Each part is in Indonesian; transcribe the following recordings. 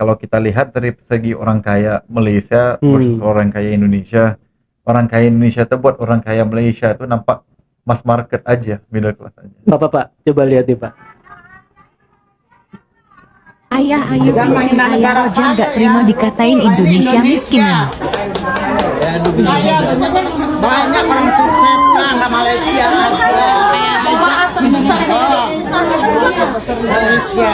kalau kita lihat dari segi orang kaya Malaysia versus orang kaya Indonesia, orang kaya Indonesia tuh buat orang kaya Malaysia tuh nampak mass market aja, middle class aja. Pak, coba lihat nih Pak. Ayah aja nggak terima dikatain Indonesia miskin. Banyak orang sukses mah nggak Malaysia aja. Malaysia.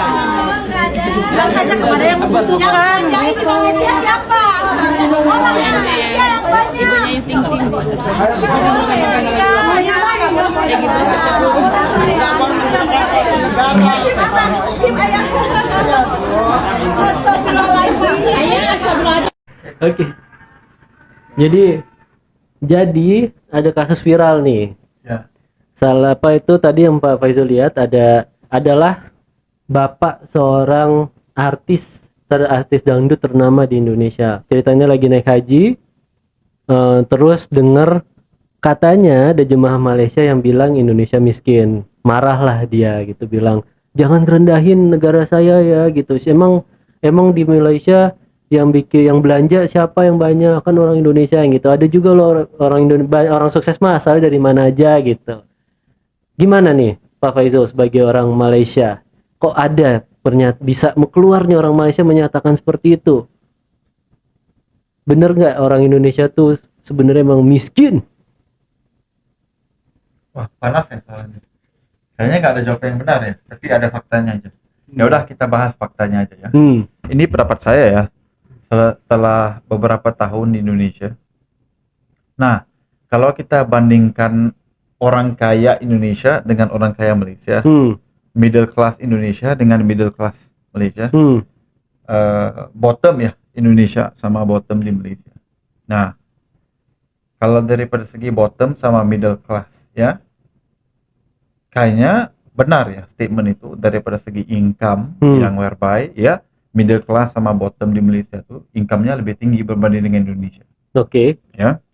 Bilang saja kepada yang membutuhkan. Yang di Malaysia siapa? Orang Indonesia yang banyak. Ibunya yang tinggi. Oke. Jadi ada kasus viral nih. Ya. Salah apa itu tadi yang Pak Faizul lihat adalah bapak seorang artis dangdut ternama di Indonesia. Ceritanya lagi naik haji, terus dengar katanya ada jemaah Malaysia yang bilang Indonesia miskin. Marahlah dia gitu, bilang jangan rendahin negara saya ya gitu. Emang di Malaysia yang belanja siapa yang banyak, kan orang Indonesia yang gitu. Ada juga loh orang sukses mah asalnya dari mana aja gitu. Gimana nih Pak Faizul sebagai orang Malaysia? Kok ada bisa keluarnya orang Malaysia menyatakan seperti itu? Bener nggak orang Indonesia tuh sebenarnya emang miskin? Wah, panas ya soalnya. Kayaknya nggak ada jawaban yang benar ya, tapi ada faktanya aja. Ya udah kita bahas faktanya aja ya. Ini pendapat saya ya, setelah beberapa tahun di Indonesia. Nah, kalau kita bandingkan orang kaya Indonesia dengan orang kaya Malaysia, middle class Indonesia dengan middle class Malaysia, bottom ya Indonesia sama bottom di Malaysia. Nah, kalau daripada segi bottom sama middle class ya, kayaknya benar ya statement itu daripada segi income yang whereby ya middle class sama bottom di Malaysia tuh income-nya lebih tinggi berbanding dengan Indonesia. Oke. Ya.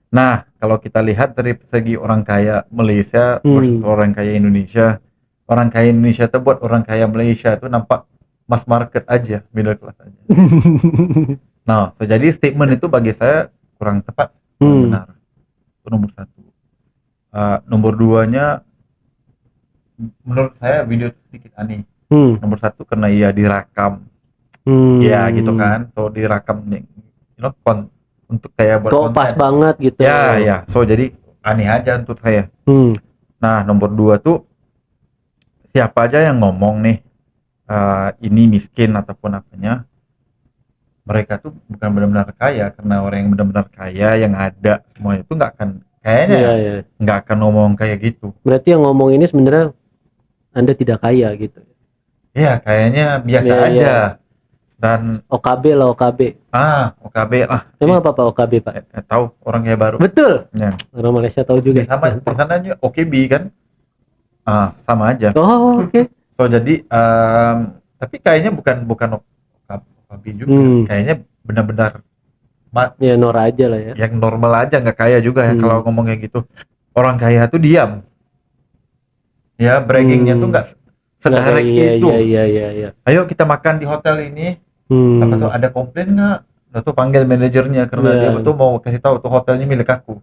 Nah, kalau kita lihat dari segi orang kaya Malaysia versus orang kaya Indonesia, orang kaya Indonesia tuh buat orang kaya Malaysia tuh nampak mass market aja, middle class aja. Nah, jadi statement itu bagi saya kurang tepat, kurang benar. Itu nomor satu. Nomor duanya, menurut saya video itu sedikit aneh. Nomor satu karena ia direkam, ya gitu kan. So direkam nih, untuk kayak kok pas banget gitu ya. So jadi aneh aja untuk saya. Nah, nomor dua tuh siapa aja yang ngomong nih ini miskin ataupun apanya, mereka tuh bukan benar-benar kaya, karena orang yang benar-benar kaya yang ada semuanya itu nggak akan kayaknya nggak akan ngomong kayak gitu. Berarti yang ngomong ini sebenarnya Anda tidak kaya gitu. Iya, kayaknya biasa aja. Dan OKB lah, OKB. OKB lah. Emang apa Pak OKB Pak? Tahu, orang kaya baru. Betul. Ya. Orang Malaysia tahu juga. Sama di sana aja OKB kan. Sama aja. Oh, oke. So jadi tapi kayaknya bukan OKB juga. Kayaknya benar-benar ya Nora aja lah ya. Yang normal aja, nggak kaya juga ya kalau ngomong kayak gitu. Orang kaya tuh diam. Ya, braggingnya tuh nggak sedirect itu. Iya. Ayo kita makan di hotel ini. Apa tuh ada komplain nggak? Lalu tuh panggil manajernya karena dia betul mau kasih tahu tuh hotelnya milik aku.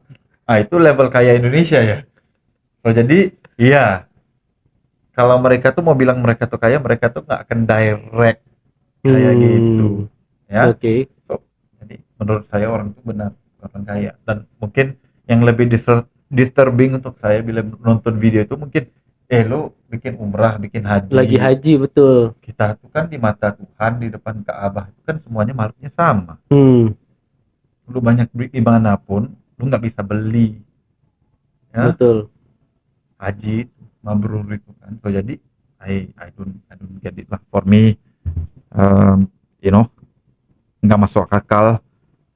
Itu level kaya Indonesia ya. So jadi iya, kalau mereka tuh mau bilang mereka tuh kaya, mereka tuh nggak akan direct kayak gitu ya. Oke. So jadi menurut saya orang itu benar orang kaya, dan mungkin yang lebih disturbing untuk saya bila nonton video itu mungkin lu bikin umrah, bikin haji. Lagi haji, betul. Kita tuh kan di mata Tuhan, di depan Ka'bah itu kan semuanya makhluknya sama. Lu banyak duit dimanapun, lu nggak bisa beli. Ya? Betul. Haji, mabrur itu kan. So jadi, I don't get it lah. For me, nggak masuk akal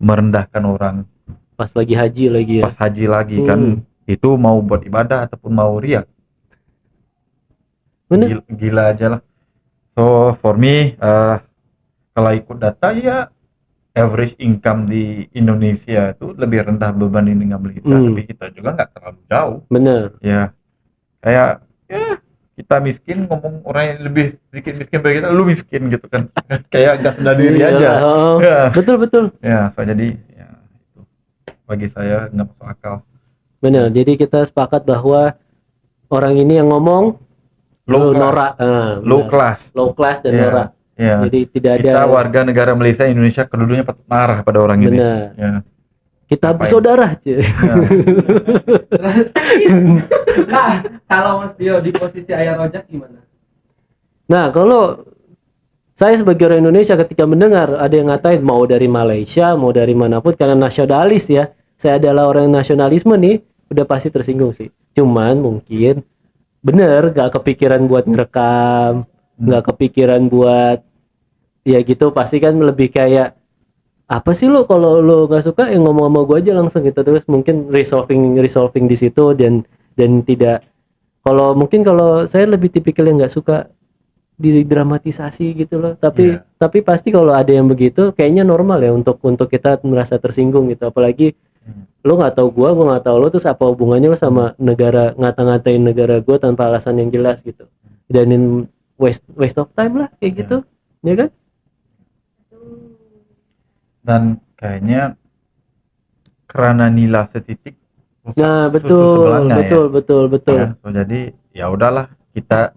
merendahkan orang. Pas lagi haji lagi ya. Pas haji lagi kan, itu mau buat ibadah ataupun mau riak. Gila aja lah. So for me, kalau ikut data ya average income di Indonesia itu lebih rendah berbanding dengan Malaysia, tapi kita juga nggak terlalu jauh. Bener. Ya kayak kita miskin ngomong orang yang lebih sedikit miskin dari kita, lu miskin gitu kan. Kayak gak sadar diri aja. Iyalah, oh. Ya. Betul. Ya, so jadi ya itu bagi saya nggak masuk akal. Benar. Jadi kita sepakat bahwa orang ini yang ngomong Low class. norak. Low class. Low class dan Ya, norak. ya. Jadi tidak ada. Kita warga negara Malaysia Indonesia kedudukannya patut marah pada orang ini. Benar. Ya. Kita Ngapain? bersaudara, cuy. Ya. Nah, kalau Mas Dio di posisi Ayah Rojak gimana? Nah, kalau saya sebagai orang Indonesia ketika mendengar ada yang ngatain mau dari Malaysia, mau dari manapun karena nasionalis ya. Saya adalah orang nasionalisme nih, udah pasti tersinggung sih. Cuman mungkin bener gak kepikiran buat ngerekam, gak kepikiran buat ya gitu, pasti kan lebih kayak apa sih lo kalau lo nggak suka yang ngomong sama gue aja langsung gitu, terus mungkin resolving di situ dan tidak, kalau mungkin kalau saya lebih tipikal yang nggak suka didramatisasi gitu loh, tapi Iya. tapi pasti kalau ada yang begitu kayaknya normal ya untuk kita merasa tersinggung gitu, apalagi lo nggak tahu gua nggak tahu lo, terus apa hubungannya lo sama negara, ngata-ngatain negara gua tanpa alasan yang jelas gitu, dan waste of time lah kayak gitu ya kan. Dan kayaknya karena nilai setitik rusak Nah, susu sebelangnya betul. ya. So, jadi ya udahlah, kita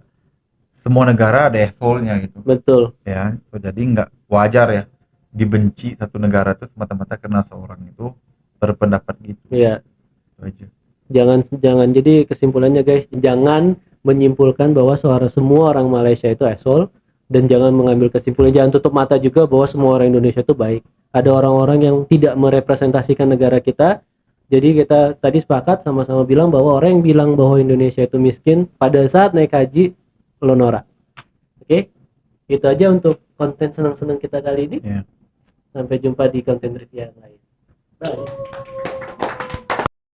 semua negara ada asshole-nya gitu Betul. ya. So, jadi nggak wajar ya dibenci satu negara itu semata-mata karena seorang itu berpendapat gitu. Iya. Itu aja. Jangan jadi kesimpulannya guys, jangan menyimpulkan bahwa semua orang Malaysia itu asshole, dan jangan mengambil kesimpulan, jangan tutup mata juga bahwa semua orang Indonesia itu baik. Ada orang-orang yang tidak merepresentasikan negara kita. Jadi kita tadi sepakat sama-sama bilang bahwa orang yang bilang bahwa Indonesia itu miskin pada saat naik haji, lo norak. Oke? Itu aja untuk konten senang-senang kita kali ini. Iya. Sampai jumpa di konten review yang lain. Bye.